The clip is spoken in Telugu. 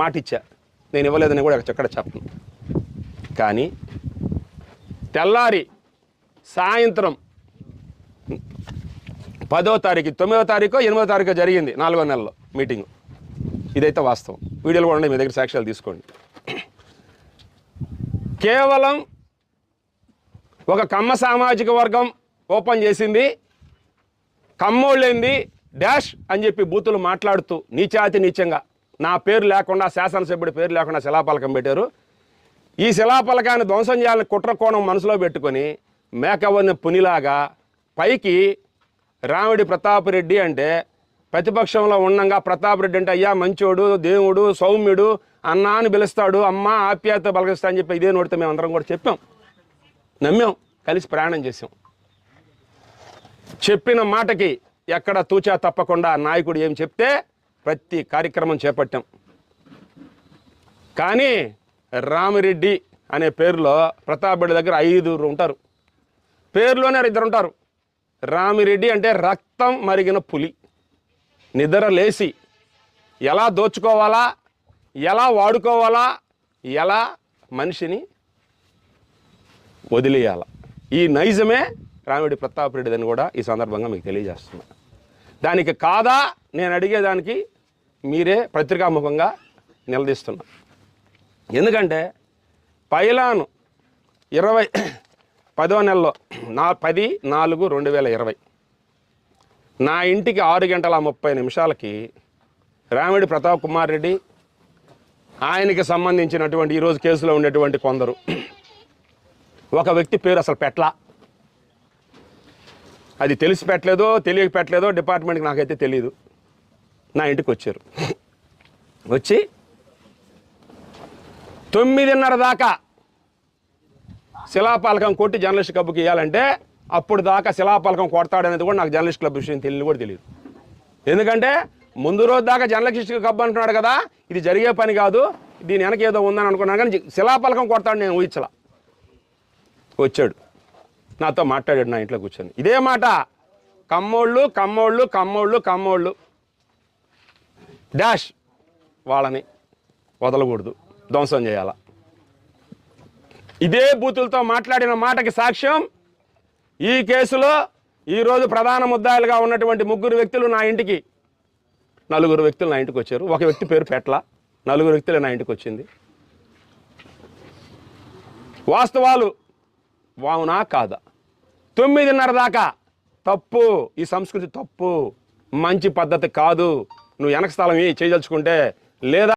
మాట ఇచ్చా, నేను ఇవ్వలేదని కూడా ఎక్కడ చెప్పను. కానీ తెల్లారి సాయంత్రం 10వ తారీఖు 9వ తారీఖు 8వ తారీఖు జరిగింది 4వ నెలలో మీటింగు. ఇదైతే వాస్తవం. వీడియోలు కూడా మీ దగ్గర సాక్ష్యాలు తీసుకోండి. కేవలం ఒక కమ్మ సామాజిక వర్గం ఓపెన్ చేసింది, కమ్మోళ్ళేంది డాష్ అని చెప్పి బూతులు మాట్లాడుతూ నీచాతి నీచంగా నా పేరు లేకుండా, శాసనసభ్యుడి పేరు లేకుండా శిలాపలకం పెట్టారు. ఈ శిలాపలకాన్ని ధ్వంసం చేయాలని కుట్ర కోణం మనసులో పెట్టుకొని మేకవన్న పునిలాగా పైకి రామిడి ప్రతాప్ రెడ్డి అంటే ప్రతిపక్షంలో ఉండంగా ప్రతాప్ రెడ్డి అంటే అయ్యా మంచోడు, దేవుడు, సౌమ్యుడు, అన్నా అని పిలుస్తాడు, అమ్మ ఆప్యాయత బలగిస్తా అని చెప్పి ఇదే నోటితో మేము అందరం కూడా చెప్పాం, నమ్మాం, కలిసి ప్రయాణం చేసాం. చెప్పిన మాటకి ఎక్కడ తూచా తప్పకుండా నాయకుడు ఏం చెప్తే ప్రతి కార్యక్రమం చేపట్టాం. కానీ రామిరెడ్డి అనే పేరులో ప్రతాప్ రెడ్డి దగ్గర 5 ఉంటారు, పేరులోనే 2 ఉంటారు. రామిరెడ్డి అంటే రక్తం మరిగిన పులి. నిద్ర లేచి ఎలా దోచుకోవాలా, ఎలా వాడుకోవాలా, ఎలా మనిషిని వదిలేయాల, ఈ నైజమే రామిరెడ్డి ప్రతాప్ రెడ్డిదని కూడా ఈ సందర్భంగా మీకు తెలియజేస్తున్నా. దానికి కాదా నేను అడిగేదానికి మీరే పత్రికాముఖంగా నిలదీస్తున్నా. ఎందుకంటే పైలాను 10వ నెలలో 10/4/2020 నా ఇంటికి 6:30 రామిరెడ్డి ప్రతాప్ కుమార్ రెడ్డి, ఆయనకి సంబంధించినటువంటి ఈరోజు కేసులో ఉండేటువంటి కొందరు, ఒక వ్యక్తి పేరు అసలు పెట్ల, అది తెలిసి పెట్టలేదో తెలియక పెట్టలేదో డిపార్ట్మెంట్కి నాకైతే తెలియదు, నా ఇంటికి వచ్చారు. వచ్చి 9:30 దాకా శిలాపలకం కొట్టి జర్నలిస్ట్ క్లబ్కి ఇవ్వాలంటే అప్పుడు దాకా శిలాపలకం కొడతాడనేది కూడా నాకు జర్నలిస్ట్ క్లబ్ విషయం తెలియని కూడా తెలియదు. ఎందుకంటే ముందు రోజు దాకా జర్నలిస్ట్ క్లబ్ అంటున్నాడు కదా, ఇది జరిగే పని కాదు, దీని వెనక ఏదో ఉందని అనుకున్నాను. కానీ శిలాపలకం కొడతాడు నేను ఊహించలా. వచ్చాడు, నాతో మాట్లాడాడు నా ఇంట్లో కూర్చొని. ఇదే మాట, కమ్మోళ్ళు కమ్మోళ్ళు కమ్మోళ్ళు కమ్మోళ్ళు డాష్, వాళ్ళని వదలకూడదు, ధ్వంసం చేయాల. ఇదే బూతులతో మాట్లాడిన మాటకి సాక్ష్యం ఈ కేసులో ఈరోజు ప్రధాన ముద్దాయిలుగా ఉన్నటువంటి 3 వ్యక్తులు నా ఇంటికి, 4 వ్యక్తులు నా ఇంటికి వచ్చారు. ఒక వ్యక్తి పేరు పెట్ల, 4 వ్యక్తులు నా ఇంటికి వచ్చింది. వాస్తవాలు వావునా కాదా? 9:30 దాకా తప్పు, ఈ సంస్కృతి తప్పు, మంచి పద్ధతి కాదు, నువ్వు వెనక స్థలం చేయదలుచుకుంటే లేదా